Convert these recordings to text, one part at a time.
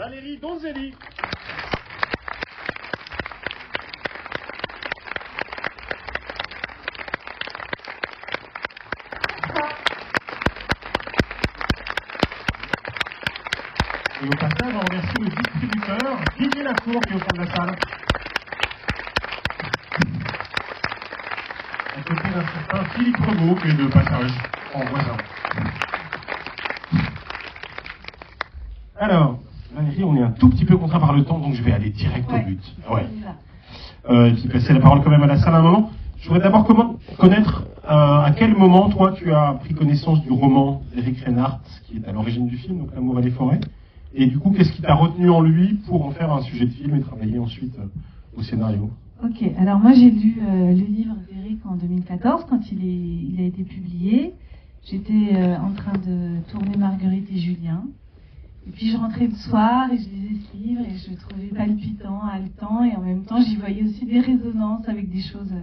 Valérie Donzelli. Et au passage, on remercie le distributeur, Didier Lacour, qui est au fond de la salle. À côté d'un certain Philippe Rebaud, qui est de passage, en voisin. Alors, Valérie, on est un tout petit peu contraint par le temps, donc je vais aller direct au but. Ouais. Je vais passer la parole quand même à la salle un moment. Je voudrais d'abord connaître à quel moment, toi, tu as pris connaissance du roman d'Éric Reinhardt, qui est à l'origine du film, donc L'amour et les forêts. Et du coup, qu'est-ce qui t'a retenu en lui pour en faire un sujet de film et travailler ensuite au scénario? Ok, alors moi j'ai lu le livre d'Éric en 2014, quand il a été publié. J'étais en train de tourner Marguerite et Julien. Et puis je rentrais le soir et je lisais ce livre et je le trouvais palpitant, haletant, et en même temps j'y voyais aussi des résonances avec des choses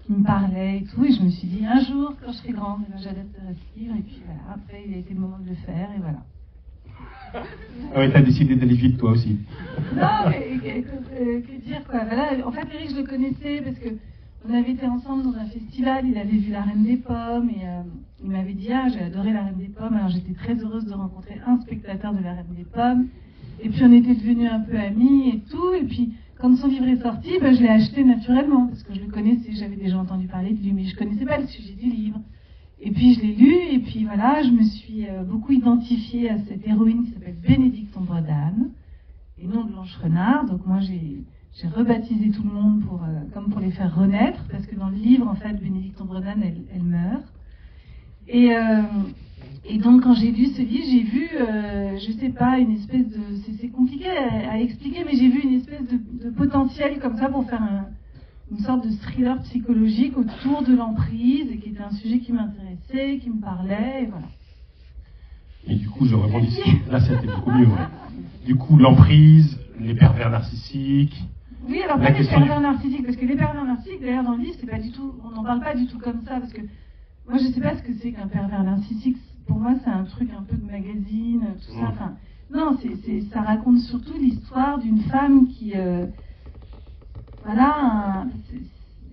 qui me parlaient et tout. Et je me suis dit, un jour, quand je serai grande, j'adapterai ce livre. Et puis voilà, après il a été le moment de le faire et voilà. Ah ouais, t'as décidé d'aller vite toi aussi. Non, mais que dire quoi. Voilà, en fait, Eric, je le connaissais parce que on avait été ensemble dans un festival. Il avait vu La Reine des Pommes et il m'avait dit j'ai adoré La Reine des Pommes. Alors j'étais très heureuse de rencontrer un spectateur de La Reine des Pommes. Et puis on était devenus un peu amis et tout. Et puis quand son livre est sorti, je l'ai acheté naturellement parce que je le connaissais. J'avais déjà entendu parler de lui, mais je connaissais pas le sujet du livre. Et puis je l'ai lu, et puis voilà, je me suis beaucoup identifiée à cette héroïne qui s'appelle Bénédicte Ombre d'Âne, et non Blanche Renard. Donc moi j'ai rebaptisé tout le monde comme pour les faire renaître, parce que dans le livre, en fait, Bénédicte Ombre d'Âne, elle meurt. Et donc quand j'ai lu ce livre, j'ai vu, je sais pas, une espèce de... C'est compliqué à expliquer, mais j'ai vu une espèce de potentiel comme ça pour faire une sorte de thriller psychologique autour de l'emprise, et qui était un sujet qui m'intéressait, qui me parlait, et voilà. Et du coup, je rebondis ici. Là, c'était beaucoup mieux. Ouais. Du coup, l'emprise, les pervers narcissiques. Oui, alors pas les pervers narcissiques, parce que les pervers narcissiques, d'ailleurs, dans le livre, c'est pas du tout, on n'en parle pas du tout comme ça, parce que moi, je sais pas ce que c'est qu'un pervers narcissique. Pour moi, c'est un truc un peu de magazine, tout ça. Enfin, non, ça raconte surtout l'histoire d'une femme qui... voilà,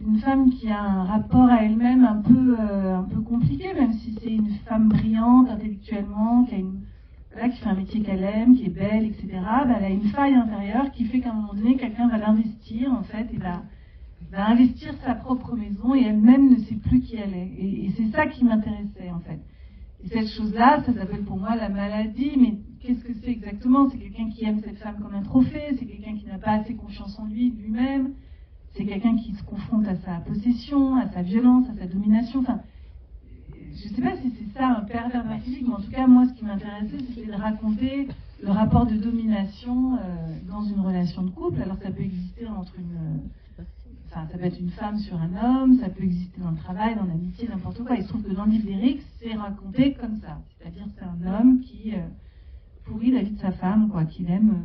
une femme qui a un rapport à elle-même un peu compliqué, même si c'est une femme brillante intellectuellement, qui fait un métier qu'elle aime, qui est belle, etc. Elle a une faille intérieure qui fait qu'à un moment donné, quelqu'un va l'investir, en fait, et va investir sa propre maison, et elle-même ne sait plus qui elle est. Et c'est ça qui m'intéressait, en fait. Et cette chose-là, ça s'appelle pour moi la maladie, mais qu'est-ce que c'est exactement? C'est quelqu'un qui aime cette femme comme un trophée, c'est quelqu'un qui n'a pas assez confiance en lui-même, c'est quelqu'un qui se confronte à sa possession, à sa violence, à sa domination. Enfin, je ne sais pas si c'est ça un pervers narcissique, mais en tout cas, moi, ce qui m'intéressait, c'était de raconter le rapport de domination dans une relation de couple. Alors, ça peut exister ça peut être une femme sur un homme, ça peut exister dans le travail, dans l'amitié, n'importe quoi. Il se trouve que dans le livre d'Éric, c'est raconté comme ça. C'est-à-dire que c'est un homme qui pourrit la vie de sa femme, quoi, qu'il aime,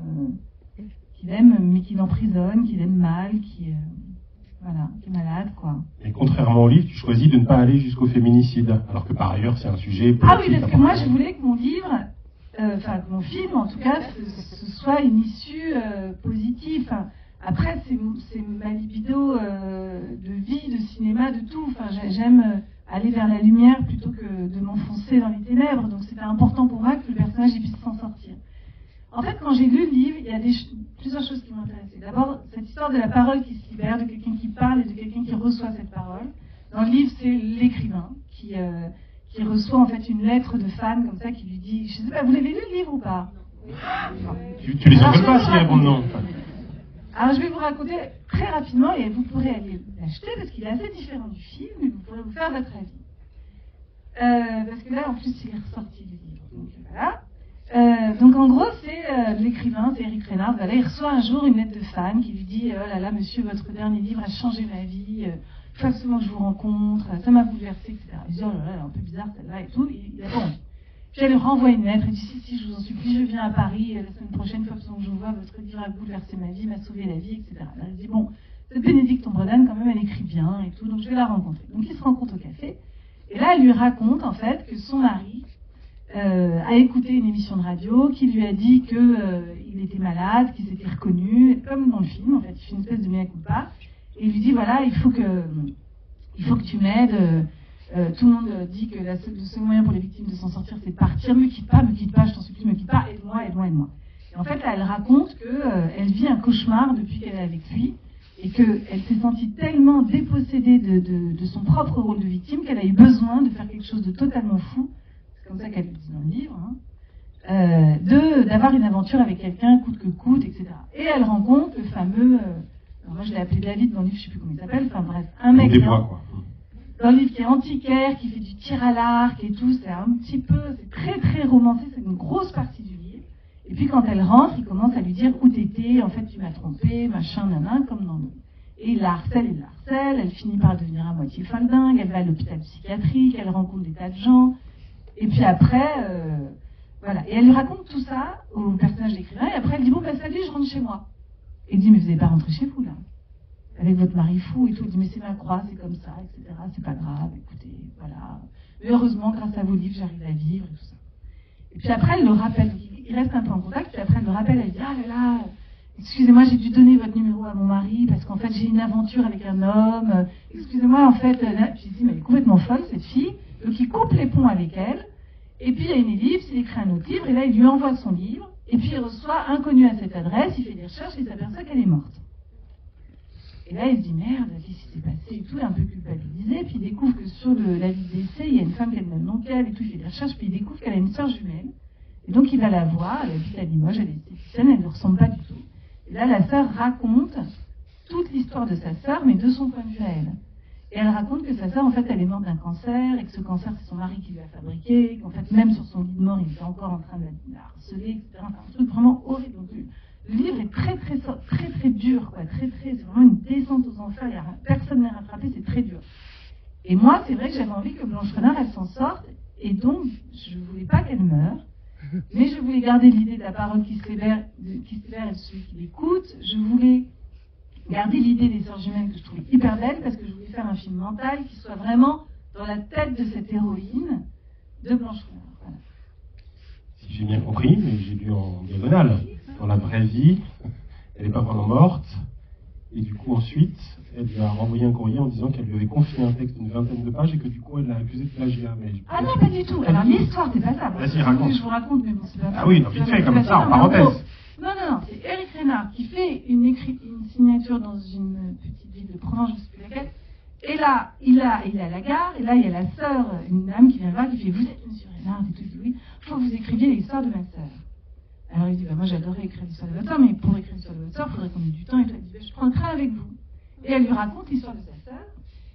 mais qui l'emprisonne, qu'il aime mal, qui est malade, quoi. Et contrairement au livre, tu choisis de ne pas aller jusqu'au féminicide, alors que par ailleurs, c'est un sujet... Ah oui, parce que moi, je voulais que mon livre, que mon film, en tout cas, ce soit une issue positive. Après, c'est ma libido de vie, de cinéma, de tout. Enfin, j'aime aller vers la lumière plutôt que de m'enfoncer dans les ténèbres. Donc, c'était important pour moi que le personnage puisse s'en sortir. En fait, quand j'ai lu le livre, il y a plusieurs choses qui m'intéressaient. D'abord, cette histoire de la parole qui se libère, de quelqu'un qui parle et de quelqu'un qui reçoit cette parole. Dans le livre, c'est l'écrivain qui reçoit en fait une lettre de fan comme ça qui lui dit, je sais pas, vous l'avez lu le livre ou pas? Tu les engueules pas s'ils répondent non. Alors je vais vous raconter très rapidement, et vous pourrez aller l'acheter parce qu'il est assez différent du film, mais vous pourrez vous faire votre avis. Parce que là, en plus, il est ressorti du livre. Donc voilà. Donc en gros, c'est l'écrivain, c'est Éric Reinhardt. Voilà, il reçoit un jour une lettre de fan qui lui dit oh là là, monsieur, votre dernier livre a changé ma vie. Il faut absolument que je vous rencontre. Ça m'a bouleversé, etc. Il dit oh là là, elle est un peu bizarre celle-là et tout. Il a pas envie. Puis elle lui renvoie une lettre et dit si, je vous en supplie, je viens à Paris la semaine prochaine, il faut absolument que je vous vois, votre livre a bouleversé ma vie, m'a sauvé la vie, etc. Alors elle dit bon, cette Bénédicte Ombre d'Âne, quand même, elle écrit bien et tout, donc je vais la rencontrer. Donc ils se rencontrent au café, et là elle lui raconte en fait que son mari a écouté une émission de radio qui lui a dit qu'il était malade, qu'il s'était reconnu, comme dans le film, en fait, il fait une espèce de mea culpa, et il lui dit, voilà, il faut que tu m'aides, tout le monde dit que le seul moyen pour les victimes de s'en sortir, c'est de partir, me quitte pas, je t'en supplie, me quitte pas, aide-moi. Et en fait, là, elle raconte qu'elle vit un cauchemar depuis qu'elle est avec lui, et qu'elle s'est sentie tellement dépossédée de son propre rôle de victime qu'elle a eu besoin de faire quelque chose de totalement fou, c'est comme ça qu'elle le dit dans le livre, hein, d'avoir une aventure avec quelqu'un coûte que coûte, etc. Et elle rencontre le fameux, alors moi je l'ai appelé David dans le livre, je sais plus comment il s'appelle, enfin bref, un mec dans le livre qui est antiquaire, qui fait du tir à l'arc et tout, c'est très très romancé, c'est une grosse partie du livre. Et puis quand elle rentre, il commence à lui dire où t'étais, en fait tu m'as trompé, machin, nanan, comme dans le... Et il la harcèle, elle finit par devenir à moitié folle-dingue, elle va à l'hôpital psychiatrique, elle rencontre des tas de gens, et puis après, voilà. Et elle lui raconte tout ça au personnage d'écrivain, et après elle dit, bon bah salut, je rentre chez moi. Et il dit, mais vous n'allez pas rentrer chez vous là, avec votre mari fou et tout. Il dit, mais c'est ma croix, c'est comme ça, etc. C'est pas grave, écoutez, voilà. Mais heureusement, grâce à vos livres, j'arrive à vivre et tout ça. Et puis après, elle le rappelle, il reste un peu en contact, puis après elle le rappelle, elle dit, ah là là, excusez-moi, j'ai dû donner votre numéro à mon mari, parce qu'en fait j'ai une aventure avec un homme, excusez-moi, en fait, là, puis je dis, mais elle est complètement folle, cette fille, donc il coupe les ponts avec elle, et puis il y a une ellipse, il écrit un autre livre, et là il lui envoie son livre, et puis il reçoit inconnu à cette adresse, il fait des recherches, et il s'aperçoit qu'elle est morte. Et là il se dit, merde, qu'est-ce qui s'est passé et tout, il est un peu culpabilisé, puis il découvre que sur l'avis de décès, il y a une femme qui a le même nom qu'elle, et tout, il fait des recherches, puis il découvre qu'elle a une sœur jumelle, et donc il va la voir, elle habite à Limoges, elle est esthéticienne, elle ne ressemble pas du tout. Et là, la sœur raconte toute l'histoire de sa sœur, mais de son point de vue à elle. Et elle raconte que sa sœur, en fait, elle est morte d'un cancer, et que ce cancer, c'est son mari qui lui a fabriqué, qu'en fait, même sur son lit de mort, il était encore en train de la harceler, etc. Enfin, un truc vraiment horrible. Donc, le livre est très dur, quoi. C'est vraiment une descente aux enfers. Personne n'est rattrapé, c'est très dur. Et moi, c'est vrai que j'avais envie que Blanche Renard, elle s'en sorte, et donc, je ne voulais pas qu'elle meure. Mais je voulais garder l'idée de la parole qui se libère et de celui qui l'écoute. Je voulais garder l'idée des sœurs jumelles que je trouvais hyper belle parce que je voulais faire un film mental qui soit vraiment dans la tête de cette héroïne de Blanche Renard. Voilà. Si j'ai bien compris, mais j'ai lu en diagonale. Dans la vraie vie, elle n'est pas vraiment morte. Et du coup, ensuite, elle lui a renvoyé un courrier en disant qu'elle lui avait confié un texte d'une 20aine de pages et que du coup, elle l'a accusé de plagiat. Mais ah non, pas du tout. Alors, l'histoire, c'est pas ça. Vas-y, raconte. Je vous raconte, mais bon, c'est pas ça. Ah oui, vite fait, comme ça, en parenthèse. Non, c'est Éric Renard qui fait une signature dans une petite ville de Provence, je ne sais plus laquelle. Et là, il est à la gare, et là, il y a la sœur, une dame qui vient le voir, qui fait, vous êtes monsieur Renard, et tout, il dit oui, il faut que vous écriviez l'histoire de ma sœur. Alors il dit, bah, moi j'adorais écrire l'histoire de votre sœur, mais pour écrire l'histoire de votre sœur, il faudrait qu'on ait du temps. Et tout. Elle dit, bah, je prends le train avec vous. Et elle lui raconte l'histoire de sa sœur.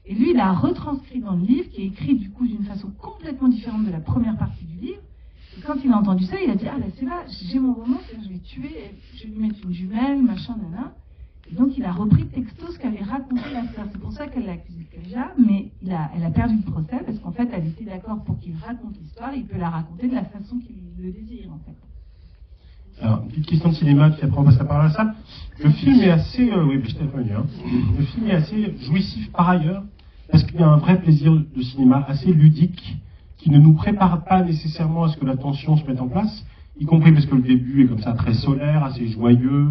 Et lui, il a retranscrit dans le livre, qui est écrit du coup d'une façon complètement différente de la première partie du livre. Et quand il a entendu ça, il a dit, ah ben c'est là, j'ai mon roman, je vais tuer, je vais lui mettre une jumelle, machin, nana. Et donc il a repris texto ce qu'avait raconté la sœur. C'est pour ça qu'elle l'a accusé de plagiat, mais elle a perdu le procès, parce qu'en fait, elle était d'accord pour qu'il raconte l'histoire, et il peut la raconter de la façon qu'il le désire, en fait. Alors, une petite question de cinéma, puis après on passe la parole à ça. Le film est assez, oui, je t'ai prévenu, hein. Le film est assez jouissif par ailleurs, parce qu'il y a un vrai plaisir de cinéma assez ludique, qui ne nous prépare pas nécessairement à ce que la tension se mette en place, y compris parce que le début est comme ça très solaire, assez joyeux,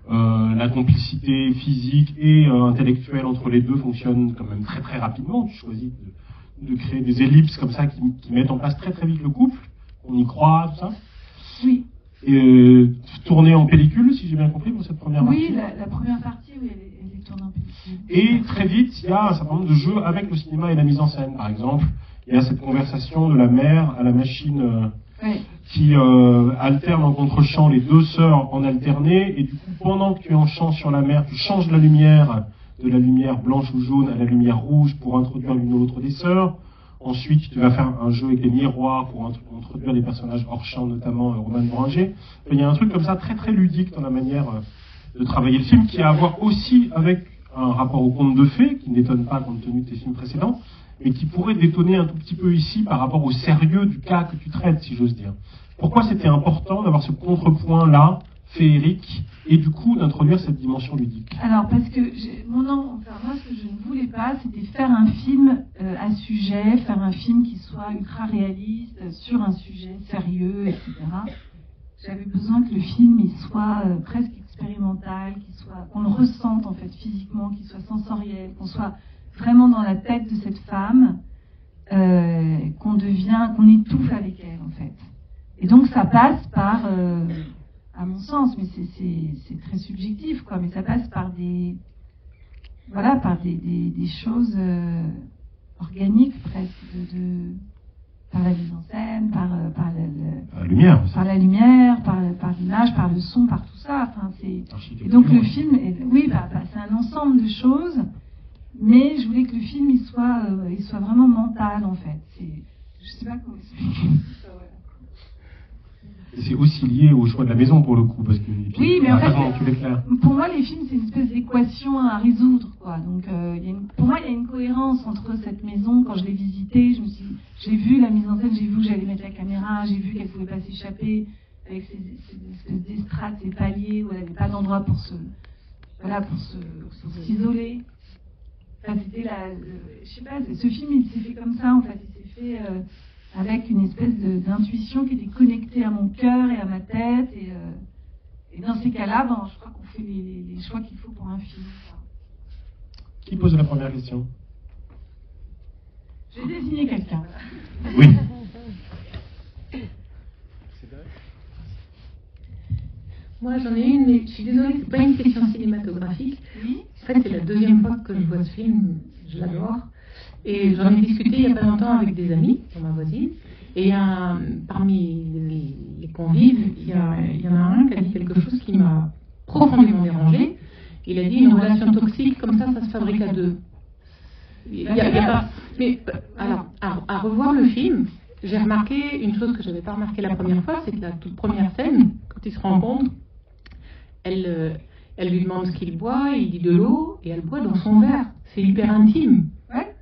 la complicité physique et intellectuelle entre les deux fonctionne quand même très très rapidement. Tu choisis de créer des ellipses comme ça qui mettent en place très très vite le couple, on y croit, tout ça. Oui. Tournée en pellicule, si j'ai bien compris, pour cette première partie. Oui, la première partie, oui, elle est tournée en pellicule. Et très vite, il y a un certain nombre de jeux avec le cinéma et la mise en scène. Par exemple, il y a cette conversation de la mère à la machine qui alterne en contre-champ les deux sœurs en alterné, et du coup, pendant que tu es en chant sur la mer, tu changes la lumière de la lumière blanche ou jaune à la lumière rouge pour introduire l'une ou l'autre des sœurs. Ensuite, tu vas faire un jeu avec les miroirs pour introduire des personnages hors champ, notamment Roman Bouranger. Il y a un truc comme ça très très ludique dans la manière de travailler le film, qui a à voir aussi avec un rapport au conte de fées, qui n'étonne pas compte tenu de tes films précédents, mais qui pourrait détonner un tout petit peu ici par rapport au sérieux du cas que tu traites, si j'ose dire. Pourquoi c'était important d'avoir ce contrepoint-là, féerique, et du coup d'introduire cette dimension ludique? Alors, parce que moi, ce que je ne voulais pas, c'était faire un film à sujet, faire un film qui soit ultra réaliste, sur un sujet sérieux, etc. J'avais besoin que le film il soit presque expérimental, qu'on le ressente en fait physiquement, qu'il soit sensoriel, qu'on soit vraiment dans la tête de cette femme, qu'on étouffe avec elle en fait. Et donc ça passe par, à mon sens, mais c'est très subjectif quoi, mais ça passe par des choses organiques presque, par la mise en scène, par la lumière, par l'image, par le son, par tout ça. Enfin, et donc le film, c'est un ensemble de choses, mais je voulais que le film il soit vraiment mental en fait. Je sais pas comment expliquer ça. C'est aussi lié au choix de la maison pour le coup, parce que oui, mais en fait, pour moi les films c'est une espèce d'équation à résoudre quoi. Donc pour moi il y a une cohérence entre cette maison. Quand je l'ai visitée, j'ai vu la mise en scène, j'ai vu où j'allais mettre la caméra, j'ai vu qu'elle pouvait pas s'échapper avec ces espèces d'estrades, ces paliers où elle n'avait pas d'endroit pour s'isoler. Enfin, c'était je sais pas, ce film il s'est fait comme ça en fait, il s'est fait avec une espèce d'intuition qui était connectée à mon cœur et à ma tête. Et dans ces cas-là, je crois qu'on fait les choix qu'il faut pour un film. Qui pose la première question? J'ai désigné quelqu'un. Oui. Moi, j'en ai une, mais je suis désolée, c'est pas une question cinématographique. Oui. En fait, c'est la deuxième fois que je vois ce film. Je l'adore. Et j'en ai discuté il n'y a pas longtemps avec des amis, sur ma voisine. Et parmi les convives, il y en a un qui a dit quelque chose qui m'a profondément dérangée. Il a dit une relation toxique, comme ça se fabrique à deux. Mais alors, à revoir le film, j'ai remarqué une chose que je n'avais pas remarqué la première fois, c'est que la toute première scène, quand ils se rencontrent, elle lui demande ce qu'il boit, il dit de l'eau, et elle boit dans son verre. C'est hyper intime. Ouais.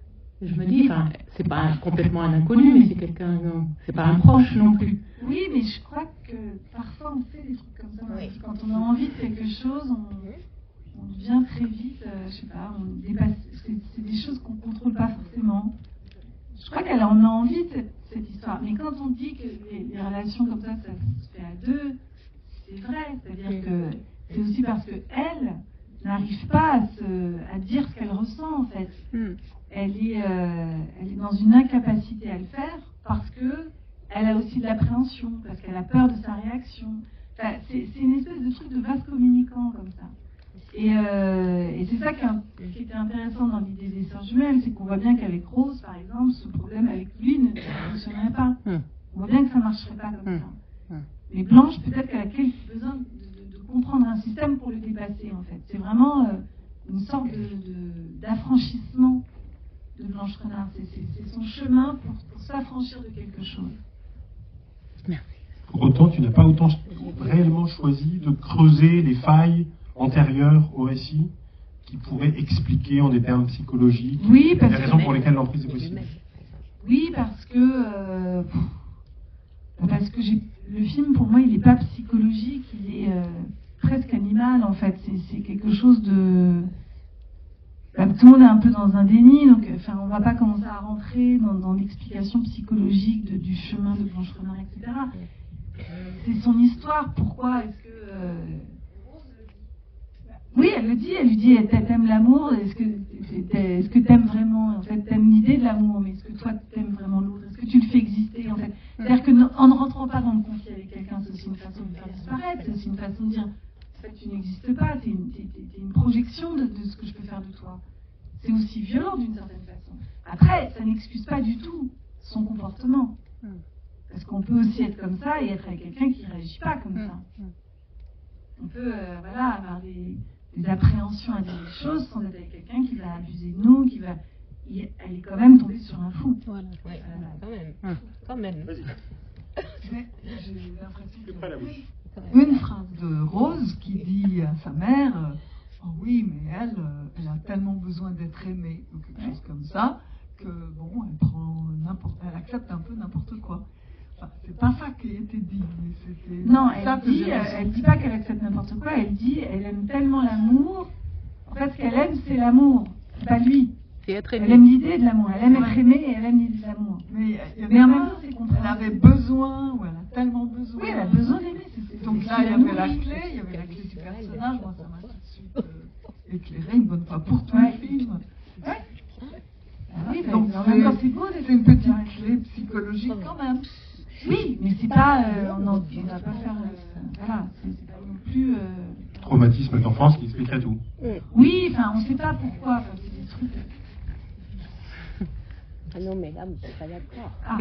Je me dis, c'est pas complètement un inconnu, mais c'est quelqu'un, c'est pas un proche non plus. Oui, mais je crois que parfois on fait des trucs comme ça. Oui. Quand on a envie de quelque chose, on devient très vite, je sais pas, on dépasse. C'est des choses qu'on contrôle pas forcément. Je crois qu'elle en a envie de cette histoire. Mais quand on dit que les relations comme ça se fait à deux, c'est vrai. C'est-à-dire que c'est aussi parce que elle n'arrive pas à dire ce qu'elle ressent en fait. Elle est dans une incapacité à le faire parce que elle a aussi de l'appréhension, parce qu'elle a peur de sa réaction. Enfin, c'est une espèce de truc de vase communicant comme ça. Et c'est ça qui était intéressant dans l'idée des sœurs jumelles, c'est qu'on voit bien qu'avec Rose, par exemple, ce problème avec lui ne fonctionnerait pas. On voit bien que ça ne marcherait pas comme ça. Mais Blanche, peut-être qu'elle a besoin de comprendre un système pour le dépasser, en fait. C'est vraiment une sorte d'affranchissement de Blanche Renard. C'est son chemin pour s'affranchir de quelque chose. Merci. Pour autant, tu n'as pas autant réellement choisi de creuser les failles antérieures au récit qui pourraient expliquer en des termes psychologiques les raisons pour lesquelles l'emprise est possible. Oui, parce que le film, pour moi, il n'est pas psychologique, il est presque animal, en fait. C'est quelque chose de... tout le monde est un peu dans un déni, donc on ne va pas commencer à rentrer dans l'explication psychologique du chemin de Blanche Renard, etc. C'est son histoire. Pourquoi est-ce que... Oui, elle lui dit, t'aimes l'amour, est-ce que t'aimes vraiment, en fait, t'aimes l'idée de l'amour, mais est-ce que toi t'aimes vraiment l'autre, est-ce que tu le fais exister, en fait. C'est-à-dire qu'en ne rentrant pas dans le conflit avec quelqu'un, c'est aussi une façon de faire disparaître, c'est aussi une façon de dire, en fait, tu n'existes pas, t'es une projection de ce que je peux faire de toi. C'est aussi violent d'une certaine façon. Après, ça n'excuse pas du tout son comportement. Parce qu'on peut aussi être comme ça et être avec quelqu'un qui ne réagit pas comme ça. On peut avoir des appréhensions à dire des choses sans être avec quelqu'un qui va abuser de nous, elle est quand même tombée sur un fou. Voilà. Quand même. Vas-y. J'ai l'impression que... Une phrase de Rose qui dit à sa mère oh oui, mais elle a tellement besoin d'être aimée, ou quelque chose comme ça, que bon, elle accepte un peu n'importe quoi. Enfin, c'est pas ça qui a été dit, mais c'était Non, ça que j'ai ressenti. elle dit pas qu'elle accepte n'importe quoi, elle dit elle aime tellement l'amour. En fait, ce qu'elle aime, c'est l'amour, pas lui. C'est être Elle aimé. aime l'idée de l'amour, elle aime être aimée et elle aime l'idée de l'amour. Mais, il y Mais en avait même pas- temps, c'est elle compréhensible. avait besoin, ou elle a tellement besoin. Oui, elle a besoin d'aimer. Donc là, il y avait la clé, il y avait la clé du personnage. Moi, ça m'a tout de suite éclairé une bonne fois pour tout Ouais. le film. Ouais. Ah oui, Donc en même temps, c'est beau d'être c'est une petite clé psychologique quand même. Oui, mais c'est pas. On va pas faire. Voilà, c'est pas non plus. Traumatisme d'enfance qui expliquerait tout. Oui, enfin, on sait pas pourquoi. Enfin, c'est des trucs. Ah non, mais là, vous n'êtes pas d'accord. Ah,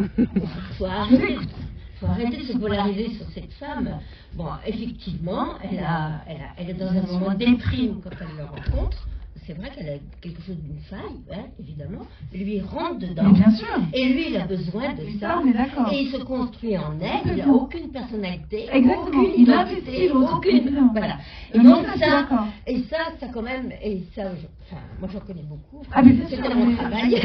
Faut arrêter de se polariser sur cette femme. Bon, effectivement, elle est dans un moment de déprime quand elle le rencontre. C'est vrai qu'elle a quelque chose d'une faille, hein, évidemment. Lui, il rentre dedans. mais bien sûr. Et lui, il a besoin de Mais ça. ça, on est d'accord. Et il se construit en elle. Il n'a aucune personnalité, Exactement. aucune Il identité, investit l'autre, aucune. évidemment. Voilà. Et Mais donc ça, je suis d'accord. ça quand même, enfin, moi j'en connais beaucoup. Ah, mais bien sûr, C'était mon mais- travail.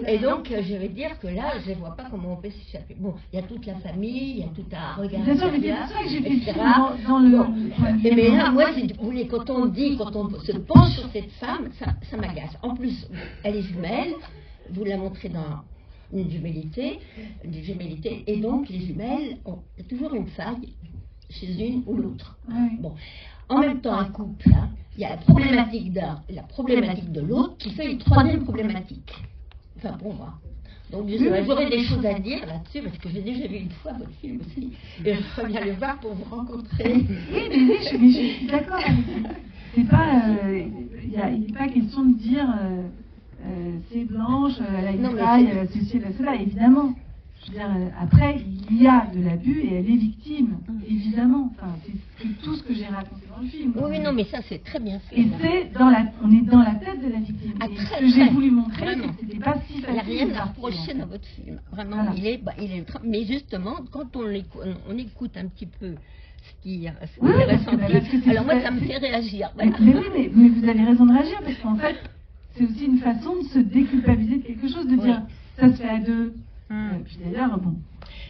Et donc, je vais dire que là, je ne vois pas comment on peut s'échapper. Bon, il y a toute la famille, il y a tout à regarder. Bien sûr, mais c'est pour ça que j'ai fait le etc. film dans le. Bon. Mais là, moi, si vous voulez, quand on se penche sur cette femme, ça m'agace. En plus, elle est jumelle, vous la montrez dans une jumellité, et donc les jumelles, il y a toujours une faille chez une ou l'autre. Ouais. Bon. En même temps, un couple, hein, il y a la problématique d'un et la problématique de l'autre qui fait une troisième problématique. Enfin, pour moi. Donc, j'aurais des choses à dire là-dessus, parce que j'ai déjà vu une fois votre film aussi, et je ferais bien le voir pour vous rencontrer. Oui, mais je suis d'accord avec vous. C'est pas. Il n'est pas question de dire c'est blanche, elle a Non, une mais faille, c'est- elle a ceci, elle a cela, évidemment. Je veux dire, après, il y a de l'abus et elle est victime, évidemment. Enfin, c'est tout ce que j'ai raconté dans le film. Oui, non, mais ça, c'est très bien fait. Et on est dans la tête de la victime. Ah, Et très, ce que j'ai très, voulu montrer, vraiment. c'est que c'était pas si Il n'y facile. a rien de à partir, en reprocher fait. dans votre film. Vraiment, Voilà. mais justement, quand on écoute un petit peu ce qui est Oui, ressenti, parce que c'est- alors moi, ça me fait réagir. Mais oui, mais vous avez raison de réagir, parce qu'en fait, c'est aussi une façon de se déculpabiliser de quelque chose, de dire ça se fait à deux. Et puis d'ailleurs, bon.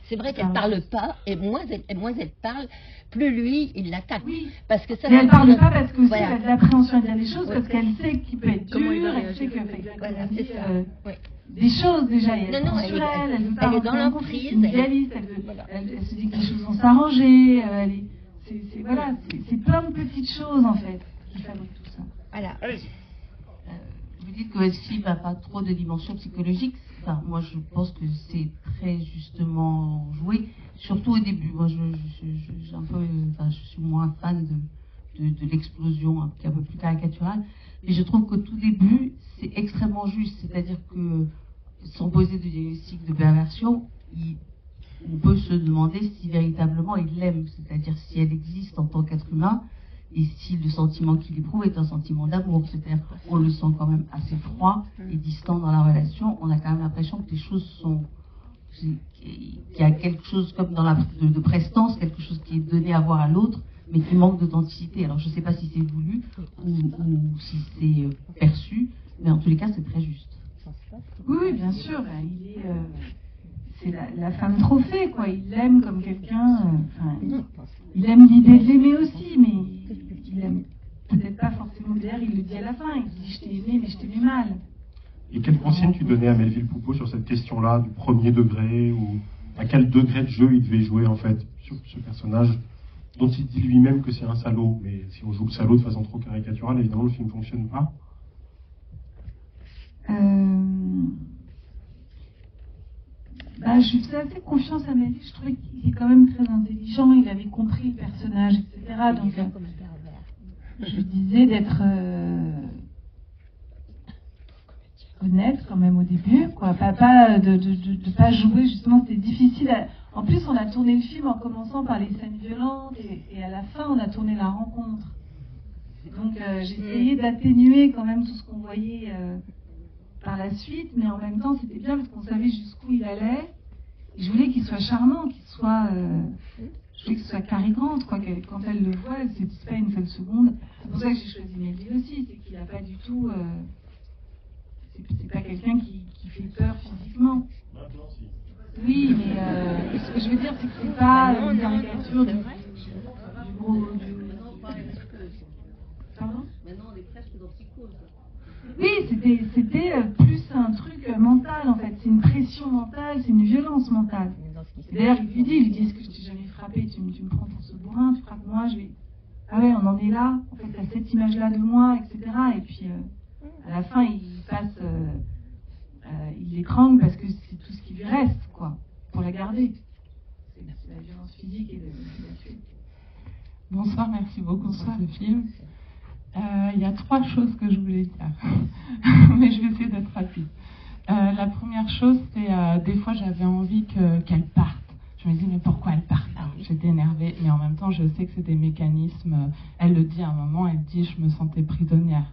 C'est vrai qu'elle ne parle pas, et moins elle parle, plus lui, il l'attaque. Oui. Parce que ça, Mais elle parle pas parce que aussi Voilà. elle a de l'appréhension à dire des choses, Oui. parce qu'elle sait qu'il peut être Comment il dur, va elle sait réagir. que Voilà, c'est ça. euh, Oui. des choses déjà. Et elle Non, prend elle sur est- elle veut elle pas est rentrer dans en l'emprise, conflit, elle est- idéaliste, Voilà. elle se dit que les choses vont s'arranger. Voilà, c'est plein de petites choses en fait qui fabriquent tout ça. Voilà. Allez-y. Vous dites que votre film n'a pas trop de dimension psychologique. Enfin, moi, je pense que c'est très justement joué, surtout au début. Moi, j'ai un peu, enfin, je suis moins fan de l'explosion, un peu plus caricaturale. Mais je trouve qu'au tout début, c'est extrêmement juste. C'est-à-dire que, sans poser de diagnostic de perversion, on peut se demander si véritablement il l'aime, c'est-à-dire si elle existe en tant qu'être humain, et si le sentiment qu'il éprouve est un sentiment d'amour. C'est-à-dire qu'on le sent quand même assez froid et distant dans la relation. On a quand même l'impression que les choses sont... qu'il y a quelque chose comme dans de prestance, quelque chose qui est donné à voir à l'autre, mais qui manque d'authenticité. Alors je ne sais pas si c'est voulu ou si c'est perçu, mais en tous les cas c'est très juste. Oui, bien sûr. Il est, c'est la femme trophée, quoi. Il l'aime comme quelqu'un. Il aime l'idée de l'aimer aussi, mais il aime peut-être pas forcément. D'ailleurs, il le dit à la fin. Il dit je t'ai aimé, mais je t'ai aimé mal. Et quelle consigne tu donnais à Melville Poupeau sur cette question-là, du premier degré, ou à quel degré de jeu il devait jouer en fait sur ce personnage dont il dit lui-même que c'est un salaud, mais si on joue le salaud de façon trop caricaturale, évidemment le film ne fonctionne pas. Je faisais assez confiance à Melville. Je trouvais qu'il est quand même très intelligent. Il avait compris le personnage, etc. Donc, je lui disais d'être honnête quand même au début, quoi. Pas de pas jouer, justement, c'était difficile. En plus, on a tourné le film en commençant par les scènes violentes et à la fin, on a tourné la rencontre. Donc, j'ai essayé d'atténuer quand même tout ce qu'on voyait par la suite, mais en même temps, c'était bien parce qu'on savait jusqu'où il allait. Et je voulais qu'il soit charmant, qu'il soit... je voulais que ce soit Cary Grant, quoi, quand elle le voit, elle ne se dit pas une seule seconde. C'est pour ça que j'ai choisi Melville aussi, c'est qu'il n'a pas du tout... c'est pas quelqu'un qui fait peur physiquement. Oui, mais ce que je veux dire, c'est que c'est pas une caricature du gros. Pardon ? Maintenant, on est presque dans psychose. Oui, c'était plus un truc mental en fait. C'est une pression mentale, c'est une violence mentale. D'ailleurs, il lui dit est-ce que je t'ai jamais frappé, tu me prends pour ce bourrin, tu frappes moi, je vais. Ah ouais, on en est là. En fait, t'as cette image-là de moi, etc. Et puis à la fin, il l'étrangle parce que c'est tout ce qui lui reste, quoi, pour la garder. C'est la violence physique et la tuer. Bonsoir, merci beaucoup pour ce film. Il y a 3 choses que je voulais dire, mais je vais essayer d'être rapide. La première chose, c'est des fois j'avais envie qu'elle parte. Je me dis mais pourquoi elle part là ? J'étais énervée, mais en même temps je sais que c'est des mécanismes. Elle le dit à un moment, elle dit je me sentais prisonnière.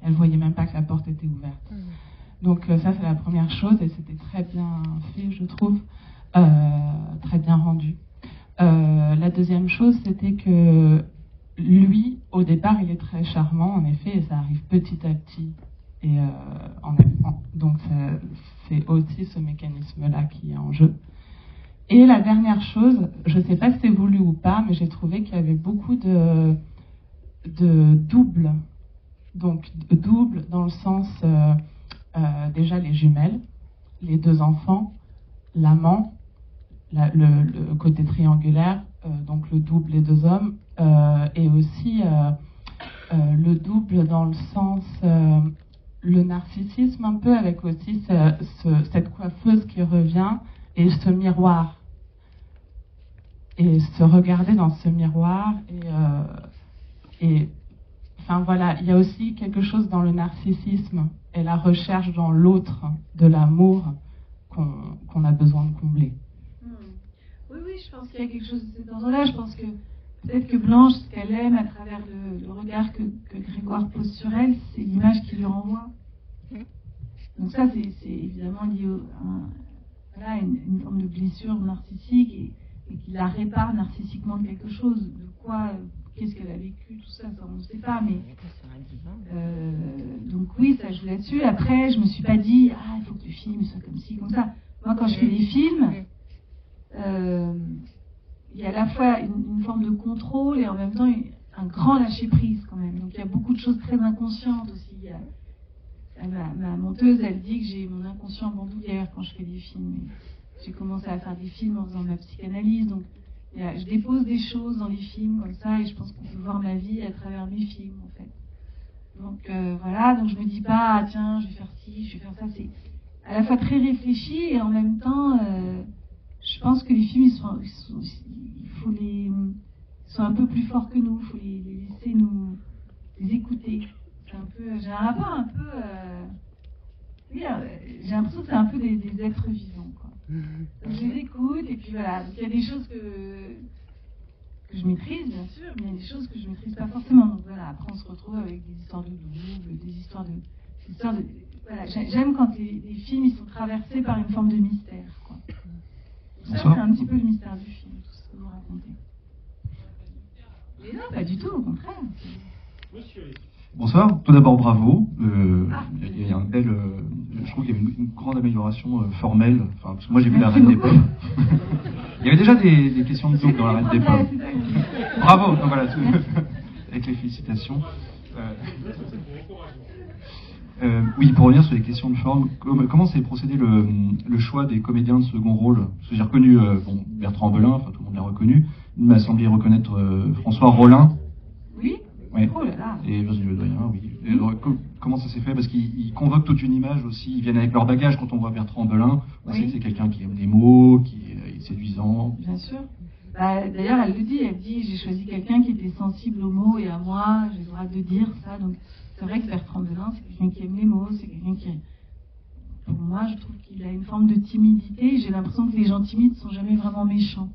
Elle voyait même pas que la porte était ouverte. Donc ça c'est la première chose et c'était très bien fait, je trouve, très bien rendu. La deuxième chose, c'était que lui, au départ, il est très charmant, en effet, et ça arrive petit à petit. Et donc c'est aussi ce mécanisme-là qui est en jeu. Et la dernière chose, je ne sais pas si c'est voulu ou pas, mais j'ai trouvé qu'il y avait beaucoup de doubles. Donc double dans le sens, déjà les jumelles, les 2 enfants, l'amant, le côté triangulaire, donc le double, les 2 hommes, et aussi le double dans le sens, le narcissisme un peu, avec aussi cette coiffeuse qui revient, et ce miroir. Et se regarder dans ce miroir, et enfin voilà, il y a aussi quelque chose dans le narcissisme et la recherche dans l'autre de l'amour qu'on a besoin de combler. Oui, je pense qu'il y a quelque chose de cet ordre-là. Je pense que peut-être que Blanche, ce qu'elle aime à travers le regard que Grégoire pose sur elle, c'est l'image qu'il lui renvoie. Donc ça, c'est évidemment lié à une forme de blessure narcissique et qu'il la répare narcissiquement de quelque chose. De quoi, qu'est-ce qu'elle a vécu, tout ça, on ne sait pas. Mais donc oui, ça joue là-dessus. Après, je me suis pas dit, il faut que le film soit comme ci, comme ça. Moi, quand je fais des films, il y a à la fois une forme de contrôle et en même temps un grand lâcher-prise quand même. Donc il y a beaucoup de choses très inconscientes aussi. Ma monteuse, elle dit que j'ai mon inconscient bandoulière quand je fais des films. J'ai commencé à faire des films en faisant de la psychanalyse, donc je dépose des choses dans les films comme ça, et je pense qu'on peut voir ma vie à travers mes films en fait. Donc voilà, donc je me dis pas tiens je vais faire ci, je vais faire ça. C'est à la fois très réfléchi et en même temps je pense que les films ils sont un peu plus forts que nous, il faut les laisser les écouter. C'est un peu, j'ai un rapport un peu oui, j'ai l'impression que c'est un peu des êtres vivants, quoi. Donc je les écoute, et puis voilà. Donc il y a des choses que je maîtrise, bien sûr, mais il y a des choses que je maîtrise pas forcément. Donc voilà, après on se retrouve avec des histoires de double, des histoires de voilà. J'aime quand les films ils sont traversés par une forme de mystère, quoi. Ça, c'est un petit peu le mystère du film, tout ce que vous racontez. Mais non, pas du tout, au contraire. Bonsoir, tout d'abord bravo. Il y a un bel, je trouve qu'il y a une grande amélioration formelle. Enfin, parce que moi j'ai vu La Reine des Pommes. Il y avait déjà des questions de double dans La Reine des Pommes. Bravo, donc voilà, avec les félicitations. Oui, pour revenir sur les questions de forme, comment s'est procédé le choix des comédiens de second rôle? Parce que j'ai reconnu Bertrand Belin, enfin tout le monde l'a reconnu. Il m'a semblé reconnaître François Rollin. Oui. Oui. Oh là là. Et Virginie Ledoyen, oui. Et comment ça s'est fait? Parce qu'ils convoquent toute une image aussi, ils viennent avec leur bagage. Quand on voit Bertrand Belin, on sait que c'est quelqu'un qui aime les mots, qui est séduisant. Bien sûr. D'ailleurs, elle le dit, j'ai choisi quelqu'un qui était sensible aux mots et à moi, j'ai le droit de dire ça. Donc c'est vrai que Bertrand Belin, c'est quelqu'un qui aime les mots, c'est quelqu'un qui... Pour moi, je trouve qu'il a une forme de timidité. J'ai l'impression que les gens timides sont jamais vraiment méchants.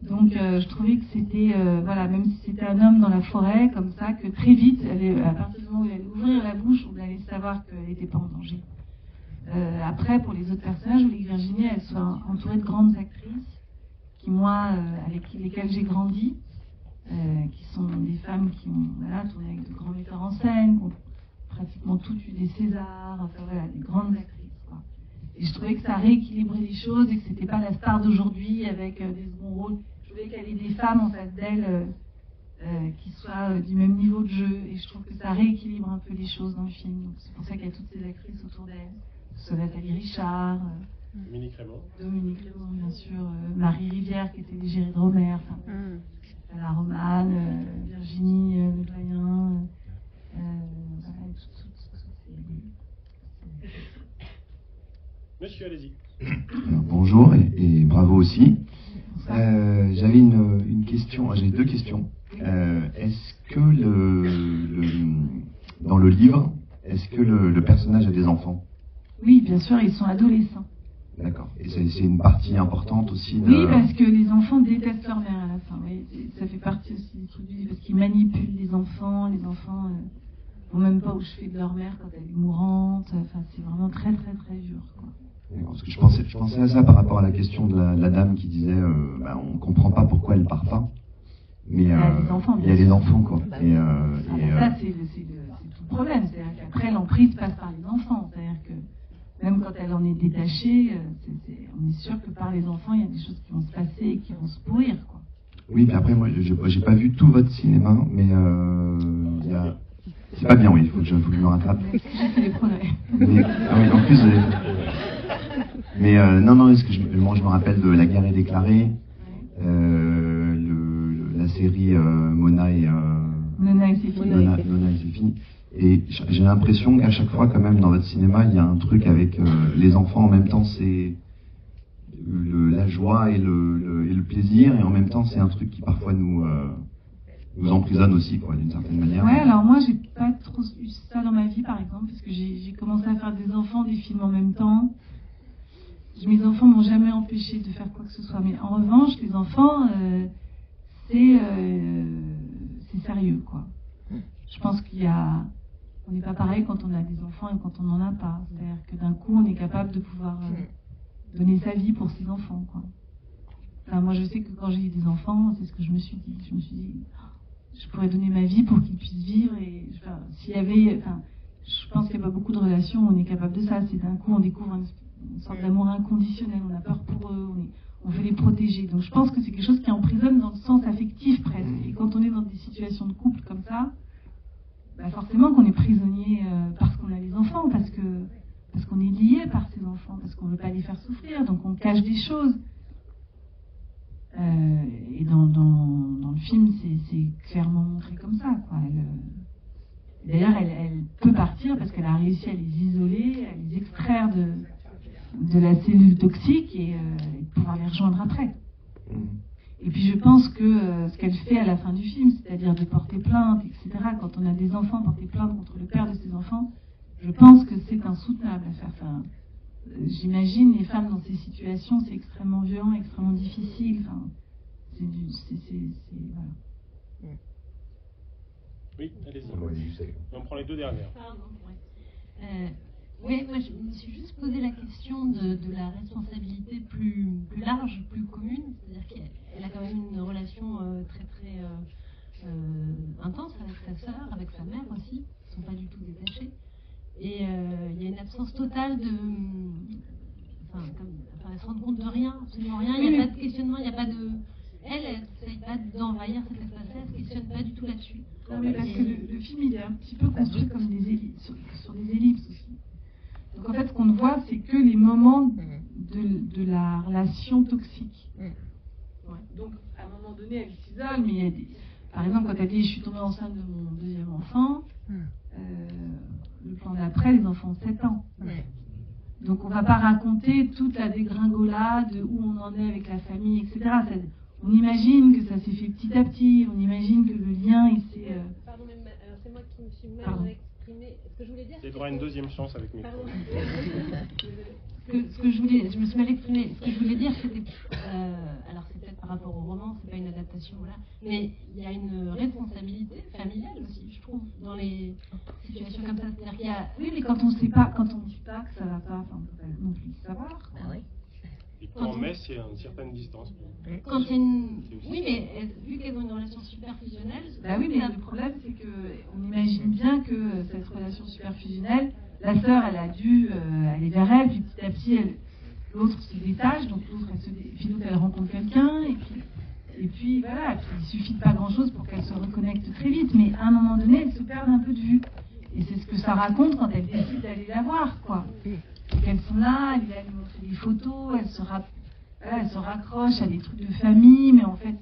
Donc je trouvais que c'était, voilà, même si c'était un homme dans la forêt, comme ça, que très vite, à partir du moment où elle allait ouvrir la bouche, on allait savoir qu'elle n'était pas en danger. Après, pour les autres personnages, je voulais que Virginie, elle soit entourée de grandes actrices, qui moi, avec lesquelles j'ai grandi, qui sont des femmes qui ont tourné avec de grands metteurs en scène, qui ont pratiquement toutes eu des Césars, enfin voilà, des grandes actrices, quoi. Et je trouvais que ça rééquilibrait les choses et que c'était pas la star d'aujourd'hui avec des seconds rôles. Je voulais qu'elle ait des femmes en face d'elle qui soient du même niveau de jeu. Et je trouve que ça rééquilibre un peu les choses dans le film. Donc, c'est pour ça qu'il y a toutes ces actrices autour d'elle. Que ce soit Nathalie Richard, Dominique Raymond, bien sûr, Marie Rivière qui était l'égérie de Romer, la Romane, Virginie Le Doyen, voilà, Monsieur, allez-y. Bonjour et bravo aussi. J'avais une question, j'ai deux questions. Est-ce que dans le livre, est-ce que le personnage a des enfants? Oui, bien sûr, ils sont adolescents. D'accord. Et c'est une partie importante aussi de... Oui, parce que les enfants détestent leur mère à la fin. Oui. Ça fait partie aussi du truc, parce qu'ils manipulent les enfants vont même pas au chevet de leur mère quand elle est mourante. Enfin, c'est vraiment très très très dur, quoi. Parce que je pensais à ça par rapport à la question de la dame qui disait on comprend pas pourquoi elle part pas. Mais il y a les enfants, quoi. Ça, c'est tout le problème. C'est-à-dire qu'après, l'emprise passe par les enfants. C'est-à-dire que même quand elle en est détachée, on est sûr que par les enfants, il y a des choses qui vont se passer et qui vont se pourrir, quoi. Oui, mais après, moi, j'ai pas vu tout votre cinéma, mais c'est pas bien, oui, il faut que je me rattrape. J'ai fait des progrès. Oui, en plus, mais non, est-ce que je me rappelle de La guerre est déclarée, la série Mona et Séphine. Et j'ai l'impression qu'à chaque fois, quand même, dans votre cinéma, il y a un truc avec les enfants. En même temps, c'est la joie et le plaisir, et en même temps, c'est un truc qui parfois nous emprisonne aussi, quoi, d'une certaine manière. Ouais, alors moi, j'ai pas trop eu ça dans ma vie, par exemple, parce que j'ai commencé à faire des enfants, des films en même temps. Mes enfants m'ont jamais empêché de faire quoi que ce soit. Mais en revanche, les enfants, c'est sérieux, quoi. Je pense on n'est pas pareil quand on a des enfants et quand on n'en a pas. C'est-à-dire que d'un coup, on est capable de pouvoir donner sa vie pour ses enfants, quoi. Enfin, moi, je sais que quand j'ai eu des enfants, c'est ce que je me suis dit. Je me suis dit, je pourrais donner ma vie pour qu'ils puissent vivre. Et s'il y avait, je pense qu'il n'y a pas beaucoup de relations où on est capable de ça. C'est d'un coup, on découvre une sorte d'amour inconditionnel. On a peur pour eux. On veut les protéger. Donc, je pense que c'est quelque chose qui emprisonne dans le sens affectif presque. Et quand on est dans des situations de couple comme ça, forcément qu'on est prisonnier parce qu'on a les enfants, parce qu'on est lié par ces enfants, parce qu'on ne veut pas les faire souffrir, donc on cache des choses. Et dans le film, c'est clairement montré comme ça, quoi. D'ailleurs, elle peut partir parce qu'elle a réussi à les isoler, à les extraire de la cellule toxique et pouvoir les rejoindre après. Et puis je pense que ce qu'elle fait à la fin du film, c'est-à-dire de porter plainte, etc., quand on a des enfants, porter plainte contre le père de ses enfants, je pense que c'est insoutenable à faire. Enfin, j'imagine les femmes dans ces situations, c'est extrêmement violent, extrêmement difficile. Enfin, voilà. Oui, allez-y. On prend les deux dernières. Pardon, oui, moi je me suis juste posé la question de la responsabilité plus large, plus commune. C'est-à-dire qu'elle a quand même une relation très très intense avec sa sœur, avec sa mère aussi. Ils ne sont pas du tout détachés. Et il y a une absence totale de... elle se rend compte de rien, absolument rien. Il n'y a pas de questionnement, il n'y a pas de... Elle n'essaye pas d'envahir cet espace-là, elle ne se questionne pas du tout là-dessus. Non, mais parce que le film, il est un petit peu construit comme des ellipses, sur des ellipses aussi. Donc en fait, ce qu'on voit, c'est que les moments de la relation toxique. Ouais. Donc, à un moment donné, elle s'isole, mais il y a par exemple, quand elle dit « je suis tombée enceinte de mon deuxième enfant », le plan d'après, les enfants ont 7 ans. Donc on ne va pas raconter toute la dégringolade, où on en est avec la famille, etc. On imagine que ça s'est fait petit à petit, on imagine que le lien, il s'est... Pardon, mais c'est moi qui me suis mal exprimée. Ce que je voulais dire... Il y aura une deuxième chance avec mes Pardon. Je me suis mal exprimée. Ce que je voulais dire, c'était... alors c'est peut-être par rapport au roman, c'est pas une adaptation, voilà. Mais il y a une responsabilité familiale aussi, je trouve, dans les situations comme ça. C'est-à-dire qu'il y a... Oui, mais quand on ne sait pas, quand on ne dit pas que ça va pas, enfin, on peut pas non plus le savoir. Ah oui. Et quand on met, c'est une certaine distance. Quand il y a une... Oui, mais vu qu'elles ont une relation super fusionnelle... Bah oui, mais le problème, c'est qu'on imagine bien que cette relation super fusionnelle, la sœur, elle a dû aller vers elle, puis petit à petit, l'autre se détache, donc l'autre, puis l'autre, elle rencontre quelqu'un, et puis voilà, puis il suffit de pas grand-chose pour qu'elle se reconnecte très vite, mais à un moment donné, elles se perdent un peu de vue. Et c'est ce que ça raconte quand elle décide d'aller la voir, quoi. Donc elles sont là, elle va lui montrer des photos, elle se raccroche à des trucs de famille, mais en fait,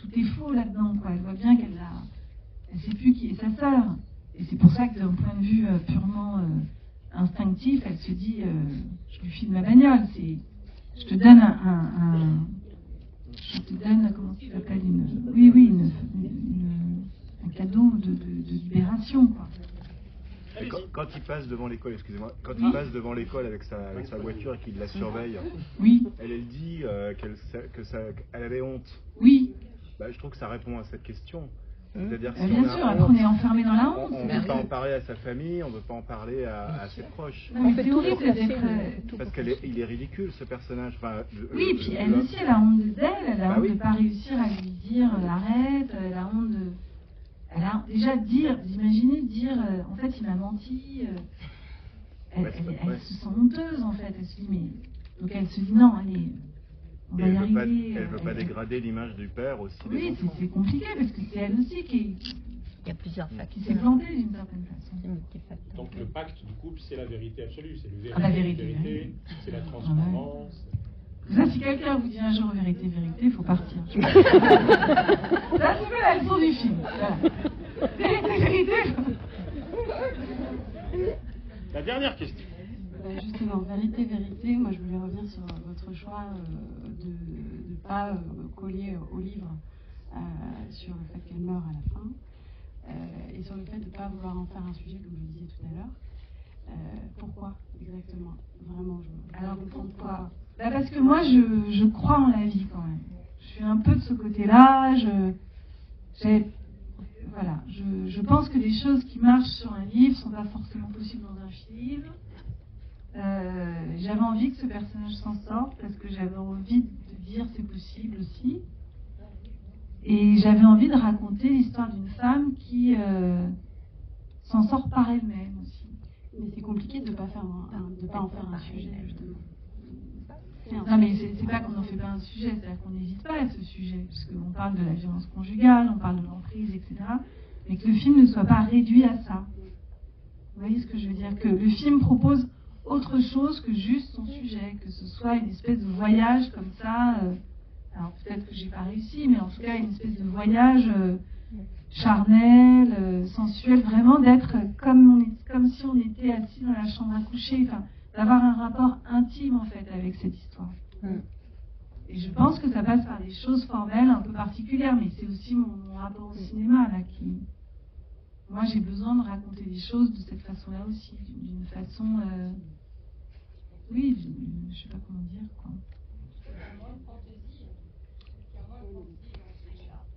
tout est faux là-dedans, quoi. Elle voit bien elle sait plus qui est sa sœur. Et c'est pour ça que d'un point de vue purement instinctif, elle se dit, je lui file ma bagnole, je te donne comment ça s'appelle, un cadeau de libération, quoi. Quand il passe devant l'école, excusez-moi, quand il passe devant l'école avec sa voiture et qu'il la surveille, oui. Elle dit qu'elle avait honte. Oui. Bah, je trouve que ça répond à cette question. C'est-à-dire si bien sûr, après on est enfermé dans la honte. On ne veut pas en parler à sa famille, on ne veut pas en parler à ses proches. C'est horrible d'être... Parce qu'il est ridicule, ce personnage. Enfin, oui, et puis elle aussi, elle a honte d'elle, elle a honte de ne pas réussir à lui dire arrête, elle a honte de... Elle a déjà d'imaginer dire en fait il m'a menti, elle se sent honteuse en fait, elle se dit mais donc elle se dit non allez on va y arriver. Elle veut pas dégrader l'image du père aussi. Oui c'est compliqué parce que c'est elle aussi qui s'est plantée d'une certaine façon. Donc le pacte du couple c'est la vérité absolue, c'est le la vérité, c'est la transparence. Ça, si quelqu'un vous dit un jour vérité, il faut partir. Là, c'est la leçon du film. Voilà. Vérité. La dernière question. Justement, vérité, moi je voulais revenir sur votre choix de ne pas coller au livre sur le fait qu'elle meurt à la fin et sur le fait de ne pas vouloir en faire un sujet, comme je disais tout à l'heure. Pourquoi exactement? Vraiment, alors pourquoi? Parce que moi, je crois en la vie quand même. Je suis un peu de ce côté-là. Je pense que les choses qui marchent sur un livre sont pas forcément possibles dans un film. J'avais envie que ce personnage s'en sorte parce que j'avais envie de dire c'est possible aussi. Et j'avais envie de raconter l'histoire d'une femme qui s'en sort par elle-même aussi. Mais c'est compliqué de ne pas en faire un sujet, justement. Non, mais c'est pas qu'on n'en fait pas un sujet, c'est-à-dire qu'on n'hésite pas à ce sujet, puisqu'on parle de la violence conjugale, on parle de l'emprise, etc. Mais que le film ne soit pas réduit à ça. Vous voyez ce que je veux dire? Que le film propose autre chose que juste son sujet, que ce soit une espèce de voyage comme ça. Alors peut-être que j'ai pas réussi, mais en tout cas une espèce de voyage charnel, sensuel, vraiment d'être comme si on était assis dans la chambre à coucher, enfin, d'avoir un rapport intime en fait avec cette histoire. Et je pense que ça passe par des choses formelles un peu particulières, mais c'est aussi mon rapport au cinéma là qui... Moi j'ai besoin de raconter des choses de cette façon-là aussi, d'une façon... Oui, je sais pas comment dire quoi.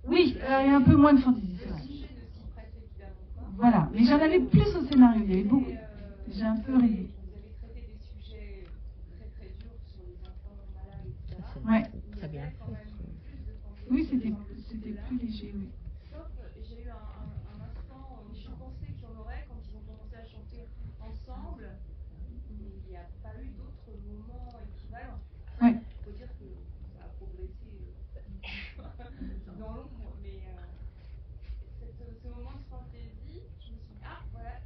Oui, il y a un peu moins de fantaisie, c'est vrai. Voilà, mais j'en avais plus au scénario, il y avait beaucoup. J'ai un peu rêvé. Ouais. Très bien. Oui, c'était plus léger, oui. Sauf, j'ai eu un instant où je pensais que j'en aurais quand ils ont commencé à chanter ensemble, mais il n'y a pas eu d'autres moments équivalents. Ouais. Il faut dire que ça a progressé dans l'ombre, mais ce moment de fantaisie, je me suis dit, ah voilà,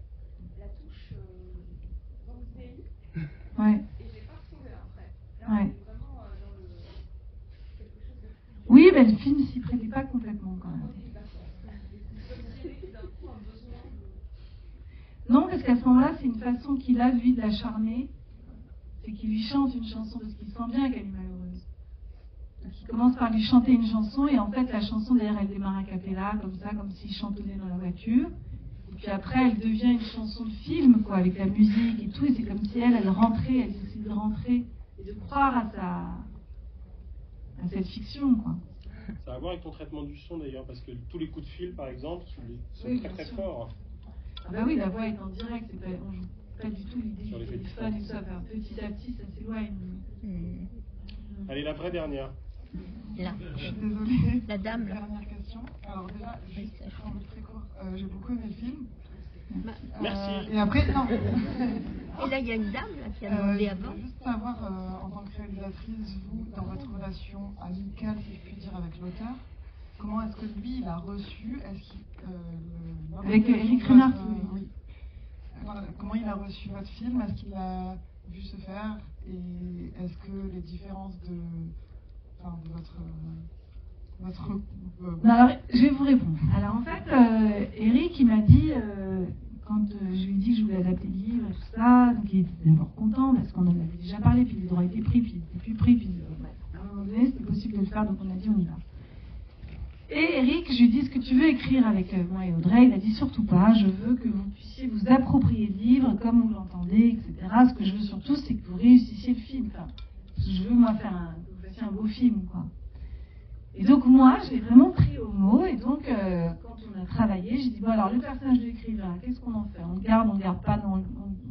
la touche dans le série. Ouais. Et je l'ai pas retrouvé après. Là, ouais. Oui, ben le film s'y prêtait pas complètement quand même. Non, parce qu'à ce moment-là, c'est une façon qu'il a, lui, de la charmer. C'est qu'il lui chante une chanson parce qu'il sent bien qu'elle est malheureuse. Donc il commence par lui chanter une chanson et en fait, la chanson, d'ailleurs, elle démarre a cappella, comme ça, comme s'il chantonnait dans la voiture. Et puis après, elle devient une chanson de film, quoi, avec la musique et tout. Et c'est comme si elle rentrait, elle décide de rentrer et de croire à cette fiction, quoi. Ça a à voir avec ton traitement du son d'ailleurs, parce que tous les coups de fil, par exemple, sont oui, très forts. Ah bah oui, la voix est en direct, on joue pas du tout l'idée du téléphone et tout ça. Enfin, petit à petit, ça s'éloigne. Allez, la vraie dernière. Là. Je suis désolée. La dame, là. Dernière question. Alors déjà, juste pour être très court, j'ai beaucoup aimé le film. Merci. Et après, non. Et là, il y a une dame là, qui a demandé je avant. voulais juste savoir, en tant que réalisatrice, vous, dans votre relation amicale, si je puis dire, avec l'auteur, comment est-ce que lui, il a reçu, avec Éric Renard, oui. Comment il a reçu votre film? Est-ce qu'il l'a vu se faire? Et est-ce que les différences de votre alors, je vais vous répondre. Alors en fait, Éric, il m'a dit, quand je lui ai dit que je voulais adapter le livre et tout ça, donc il était d'abord content parce qu'on en avait déjà parlé, puis les droits étaient pris, puis ils n'étaient plus pris, puis à un moment donné, c'était possible de le faire, donc on a dit on y va. Et Éric, je lui ai dit, est-ce que tu veux écrire avec moi et Audrey? Il a dit surtout pas, je veux que vous puissiez vous approprier le livre comme vous l'entendez, etc. Ce que je veux surtout, c'est que vous réussissiez le film. Enfin, je veux, moi, que vous fassiez un beau film, quoi. Et donc, moi, je l'ai vraiment pris au mot, et donc, quand on a travaillé, j'ai dit, bon, alors, le personnage de l'écrivain, qu'est-ce qu'on en fait? On le garde pas, non,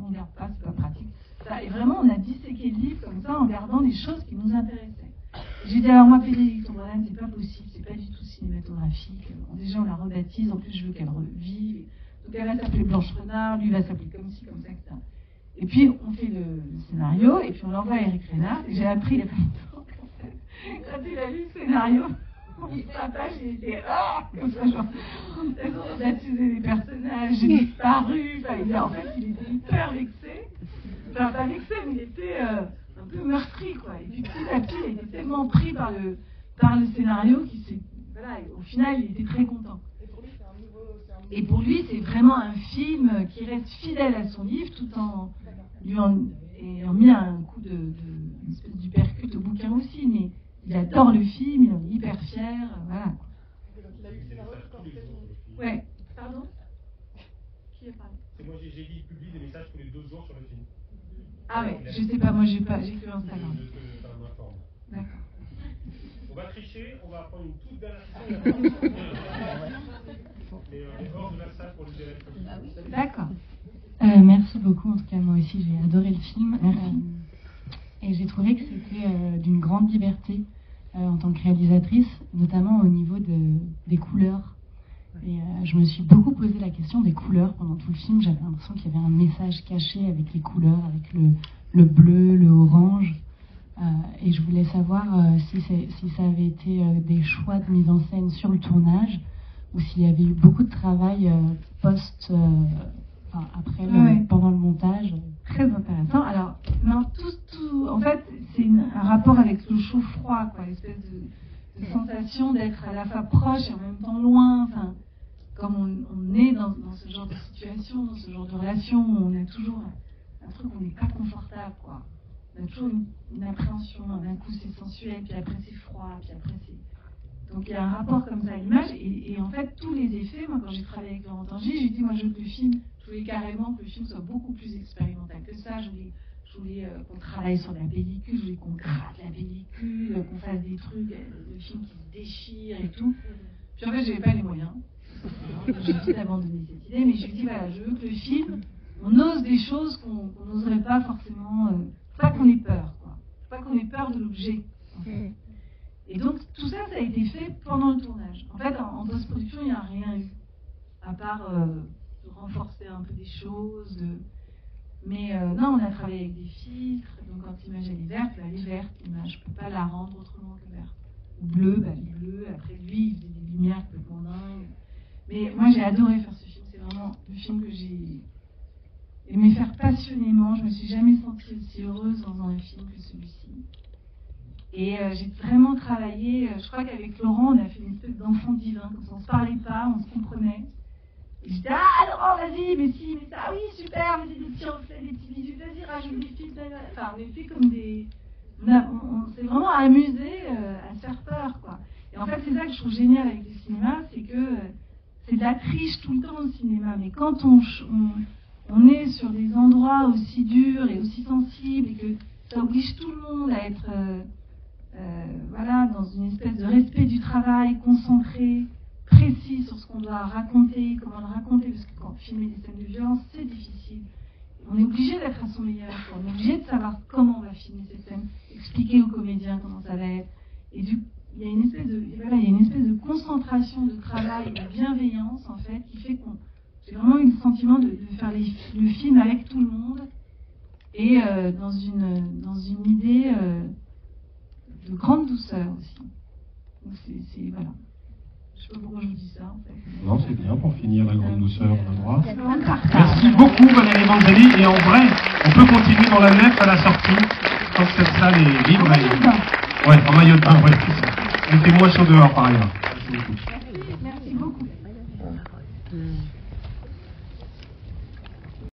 on le garde pas, c'est pas pratique. Ça, et vraiment, on a disséqué le livre comme ça, en gardant des choses qui nous intéressaient. J'ai dit, alors moi, Pénélope Tourane, c'est pas possible, c'est pas du tout cinématographique. Bon, déjà, on la rebaptise, en plus, je veux qu'elle revive. Donc, elle va s'appeler Blanche Renard, lui va s'appeler comme ci, comme ça, etc. Et puis, on fait le scénario, et puis on l'envoie à Éric Renard, et j'ai appris il y a pas longtemps, quand il a lu le scénario, il s'attache, il était, comme ça, genre, on a baptisé les personnages, j'ai disparu, enfin, en fait, il était hyper vexé. Enfin, pas vexé, mais il était un peu meurtri, quoi. Et puis petit à petit, il était tellement pris par le scénario qu'il s'est... Voilà, au final, il était très content. Et pour lui, c'est vraiment un film qui reste fidèle à son livre, tout en lui ayant mis un coup une espèce d'hypercute au bouquin aussi, mais il adore le film, il en est hyper fier, voilà. Ouais, pardon? Qui a parlé? C'est moi, j'ai dit, il publie des messages tous les 2 jours sur le film. Ah ouais, je sais pas, moi j'ai que Instagram. D'accord. On va tricher, on va prendre une toute dernière question. Mais hors de la salle pour le délai. D'accord. Merci beaucoup, en tout cas moi aussi j'ai adoré le film. Et j'ai trouvé que c'était d'une grande liberté en tant que réalisatrice, notamment au niveau des couleurs. Et je me suis beaucoup posé la question des couleurs pendant tout le film. J'avais l'impression qu'il y avait un message caché avec les couleurs, avec le bleu, le orange. Et je voulais savoir si ça avait été des choix de mise en scène sur le tournage ou s'il y avait eu beaucoup de travail après, pendant le montage. Très intéressant. Alors, non, en fait, c'est un rapport avec le chaud-froid, quoi, l'espèce de sensation d'être à la fois proche et en même temps loin. Enfin, comme on est dans ce genre de situation, dans ce genre de relation, on a toujours un truc où on n'est pas confortable, quoi. On a toujours une appréhension. D'un coup, c'est sensuel, puis après, c'est froid, puis après, c'est... Donc, il y a un rapport comme ça à l'image. Et en fait, tous les effets, moi, quand j'ai travaillé avec Laurent Tanguy, j'ai dit, moi, je veux que le film... Je voulais carrément que le film soit beaucoup plus expérimental que ça. Je voulais qu'on travaille sur la pellicule, je voulais qu'on gratte la pellicule, qu'on fasse des trucs, le film qui se déchire et tout. Puis en fait, j'avais pas les moyens. J'ai vite abandonné cette idée, mais je me dis, voilà, je veux que le film, on ose des choses qu'on n'oserait pas forcément. Faut pas qu'on ait peur, quoi. Faut pas qu'on ait peur de l'objet. En fait. Et donc, tout ça, ça a été fait pendant le tournage. En fait, en post-production, il n'y a rien eu. À part de renforcer un peu des choses. Mais non, on a travaillé avec des filtres. Donc, quand l'image elle est verte, elle est verte. L'image, je ne peux pas la rendre autrement que verte. Ou bleu, bah, elle est bleue. Après, lui, il faisait des lumières complètement dingues. Mais moi, j'ai adoré faire ce film. C'est vraiment le film que j'ai aimé faire passionnément. Je ne me suis jamais sentie aussi heureuse dans un film que celui-ci. Et j'ai vraiment travaillé, je crois qu'avec Laurent, on a fait une espèce d'enfant divin, comme ça on ne se parlait pas, on se comprenait. Et j'étais, Laurent, vas-y, mais si, mais ça, oui, super, vas-y, des petits reflets, des petits visuels, vas-y, rajoute des filtres, enfin, on a fait comme des... On s'est vraiment amusé à se faire peur, quoi. Et en fait, c'est ça que je trouve génial avec le cinéma, c'est que c'est de la triche tout le temps, le cinéma, mais quand on est sur des endroits aussi durs et aussi sensibles, et que ça oblige tout le monde à être... voilà, dans une espèce de respect du travail, concentré, précis sur ce qu'on doit raconter, comment le raconter, parce que quand filmer des scènes de violence, c'est difficile. on est obligé d'être à son meilleur, quoi. On est obligé de savoir comment on va filmer cette scène, expliquer aux comédiens comment ça va être. Et il y a une espèce de concentration de travail, de bienveillance en fait, qui fait qu'on j'ai vraiment eu le sentiment de faire le film avec tout le monde et dans une idée de grande douceur aussi. Donc c'est voilà. Je sais pas pourquoi je vous dis ça en fait. Non, c'est bien pour finir la grande douceur, on a le droit. Merci beaucoup Valérie Manzali, et en vrai, on peut continuer dans la nef à la sortie, quand cette salle est libre. Ouais, en maillot de bain, ouais. Il fait moins chaud dehors par ailleurs. Merci beaucoup.